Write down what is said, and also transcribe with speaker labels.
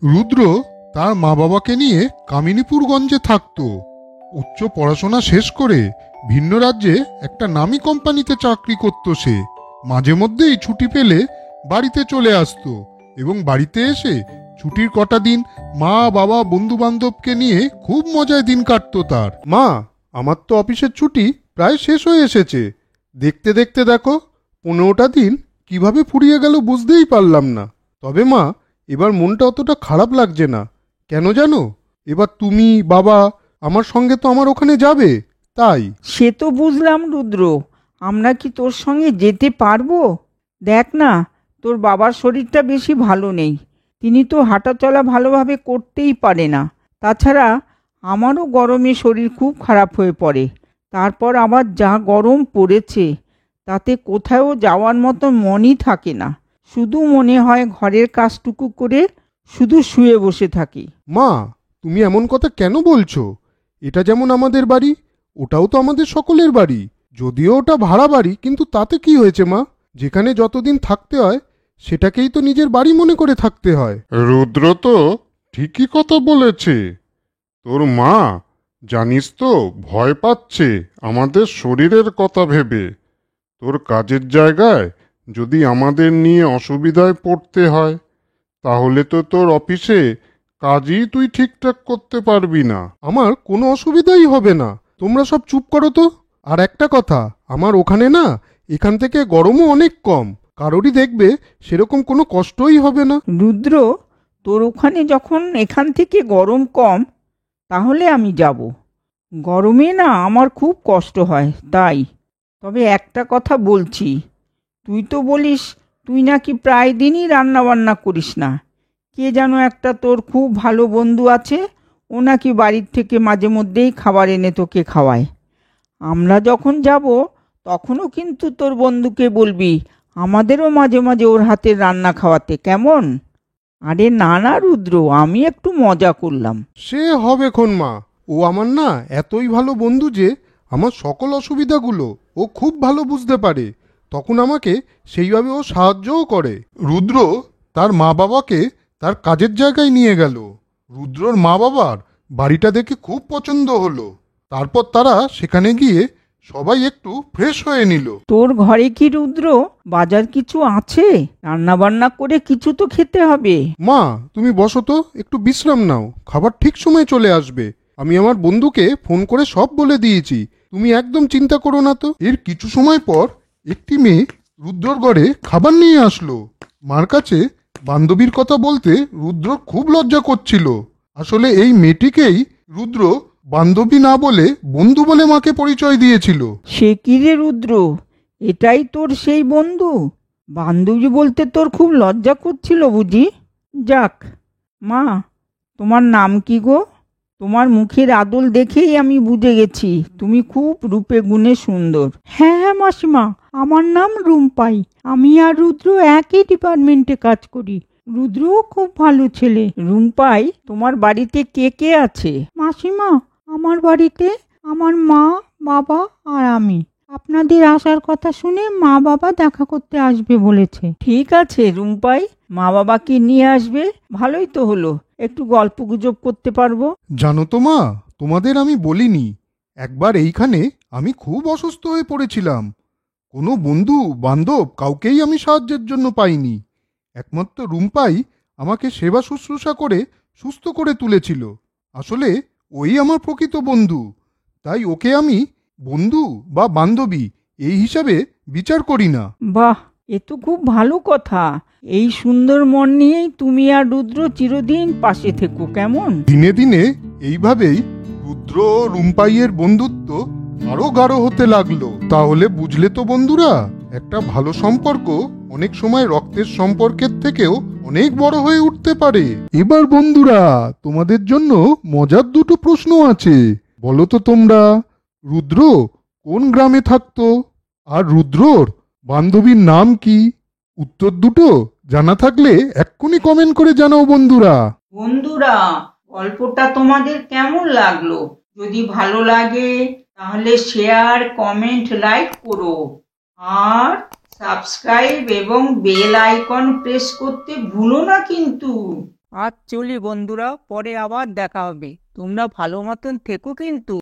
Speaker 1: রুদ্র তার মা বাবাকে নিয়ে কামিনীপুরগঞ্জে থাকত। উচ্চ পড়াশোনা শেষ করে ভিন্ন রাজ্যে একটা নামী কোম্পানিতে চাকরি করত সে। মাঝে মধ্যেই ছুটি পেলে বাড়িতে চলে আসতো এবং বাড়িতে এসে ছুটির কটা দিন মা বাবা বন্ধু বান্ধবকে নিয়ে খুব মজায় দিন কাটতো তার। মা, আমার তো অফিসের ছুটি প্রায় শেষ হয়ে এসেছে। দেখতে দেখতে দেখো 15টা দিন কিভাবে ফুরিয়ে গেল বুঝতেই পারলাম না। তবে মা, এবার মনটা অতটা খারাপ লাগছে না। কেন জানো? এবার তুমি বাবা আমার সঙ্গে তো আমার ওখানে যাবে, তাই।
Speaker 2: সে তো বুঝলাম রুদ্র, আমরা কি তোর সঙ্গে যেতে পারবো? দেখ না, তোর বাবার শরীরটা বেশি ভালো নেই। তিনি তো হাঁটাচলা ভালোভাবে করতেই পারে না। তাছাড়া আমারও গরমে শরীর খুব খারাপ হয়ে পড়ে। তারপর আবার যা গরম পড়েছে, তাতে কোথাও যাওয়ার মতো মনই থাকে না। শুধু মনে হয় ঘরের কাজটুকু করে শুধু শুয়ে বসে থাকি।
Speaker 1: মা, তুমি এমন কথা কেন বলছো? এটা যেমন আমাদের বাড়ি, ওটাও তো আমাদের সকলের বাড়ি। যদিও ওটা ভাড়া বাড়ি, কিন্তু তাতে কি হয়েছে মা? যেখানে যতদিন থাকতে হয় সেটাকেই তো নিজের বাড়ি মনে করে থাকতে হয়। রুদ্র তো ঠিকই কথা বলেছে। তোর মা জানিস তো ভয় পাচ্ছে আমাদের শরীরের কথা ভেবে। তোর কাজের জায়গায় যদি আমাদের নিয়ে অসুবিধায় পড়তে হয়, তাহলে তো তোর অফিসে কাজই তুই ঠিকঠাক করতে পারবি না। আমার কোনো অসুবিধাই হবে না, তোমরা সব চুপ করো তো। আর একটা কথা, আমার ওখানে না এখান থেকে গরমও অনেক কম। কারোরই দেখবে সেরকম কোনো কষ্টই হবে না।
Speaker 2: রুদ্র, তোর ওখানে যখন এখান থেকে গরম কম, তাহলে আমি যাব। গরমে না আমার খুব কষ্ট হয়, তাই। তবে একটা কথা বলছি, তুই তো বলিস তুই নাকি প্রায় দিনই রান্নাবান্না করিস না। কে যেন একটা তোর খুব ভালো বন্ধু আছে, ও নাকি বাড়ির থেকে মাঝে মধ্যেই খাবার এনে তোকে খাওয়ায়। আমরা যখন যাব তখনও কিন্তু তোর বন্ধুকে বলবি আমাদেরও মাঝে মাঝে ওর হাতের রান্না খাওয়াতে, কেমন? আরে না না রুদ্র, আমি একটু মজা করলাম।
Speaker 1: সে হবে খন মা, ও আমার না এতই ভালো বন্ধু যে আমার সকল অসুবিধাগুলো ও খুব ভালো বুঝতে পারে। তখন আমাকে সেইভাবে ও সাহায্যও করে। রুদ্র তার মা বাবাকে তার কাজের জায়গায় নিয়ে গেল। রুদ্রর মা বাবার বাড়িটা দেখে খুব পছন্দ হলো। তারপর তারা সেখানে গিয়ে সবাই একটু ফ্রেশ হয়ে নিল।
Speaker 2: তোর ঘরে কি রুদ্র বাজার কিছু আছে? রান্না বান্না করে কিছু তো খেতে হবে।
Speaker 1: মা, তুমি বসো তো, একটু বিশ্রাম নাও, খাবার ঠিক সময় চলে আসবে। আমি আমার বন্ধুকে ফোন করে সব বলে দিয়েছি, তুমি একদম চিন্তা করো না তো। এর কিছু সময় পর একটি মেয়ে রুদ্রর ঘরে খাবার নিয়ে আসলো। মার কাছে বান্ধবীর কথা বলতে রুদ্র খুব লজ্জা করছিল। আসলে এই মেয়েটিকেই রুদ্র বান্ধবী না বলে বন্ধু বলে মাকে পরিচয় দিয়েছিল।
Speaker 2: সে কি রে রুদ্র, এটাই তোর সেই বন্ধু? বান্ধবী বলতে তোর খুব লজ্জা করছিল বুঝি? যাক মা, তোমার নাম কি গো? তোমার মুখের আদল দেখেই আমি বুঝে গেছি তুমি খুব রূপে গুণে সুন্দর। হ্যাঁ হ্যাঁ মাসিমা, আমার নাম রুম্পাই। আমি আর রুদ্র একই ডিপার্টমেন্টে কাজ করি। রুদ্রও খুব ভালো ছেলে। রুম্পাই, তোমার বাড়িতে কে কে আছে? মাসিমা, আমার বাড়িতে আমার মা, বাবা আর আমি। আপনাদের আসার কথা শুনে মা বাবা দেখা করতে আসবে বলেছে। ঠিক আছে রুম্পাই, মা বাবাকে নিয়ে আসবে, ভালোই তো হলো, একটু গল্প গুজব করতে পারবো।
Speaker 1: জানো তো মা, তোমাদের আমি বলিনি, একবার এইখানে আমি খুব অসুস্থ হয়ে পড়েছিলাম। কোনো বন্ধু বান্ধব কাউকেই আমি সাহায্যের জন্য পাইনি। একমাত্র রুম্পাই আমাকে সেবা শুশ্রূষা করে সুস্থ করে তুলেছিল। আসলে ওই আমার প্রকৃত বন্ধু, তাই ওকে আমি বন্ধু বা বান্ধবী এই হিসাবে বিচার করি না।
Speaker 2: বাহ, এ তো খুব ভালো কথা। এই সুন্দর মন নিয়েই তুমি আর রুদ্র চিরদিন পাশে থেকো, কেমন?
Speaker 1: দিনে দিনে এইভাবেই রুদ্র ও রুম্পাইয়ের বন্ধুত্ব আরো গাঢ় হতে লাগলো। তাহলে বুঝলে তো বন্ধুরা, একটা ভালো সম্পর্ক অনেক সময় রক্তের সম্পর্কের থেকেও অনেক বড় হয়ে উঠতে পারে। এবার বন্ধুরা, তোমাদের জন্য মজার দুটো প্রশ্ন আছে। বলো তো তোমরা, রুদ্র কোন গ্রামে থাকতো? আর রুদ্রর বান্ধবীর নাম কি? উত্তর দুটো জানা থাকলে এক্ষুনি কমেন্ট করে জানাও বন্ধুরা।
Speaker 2: বন্ধুরা, গল্পটা তোমাদের কেমন লাগলো? যদি ভালো লাগে তাহলে শেয়ার, কমেন্ট, লাইক করো। আর সাবস্ক্রাইব এবং বেল আইকন প্রেস করতে ভুলো না কিন্তু।
Speaker 3: আজ চলি বন্ধুরা, পরে আবার দেখা হবে। তোমরা ভালো মতন থেকো কিন্তু।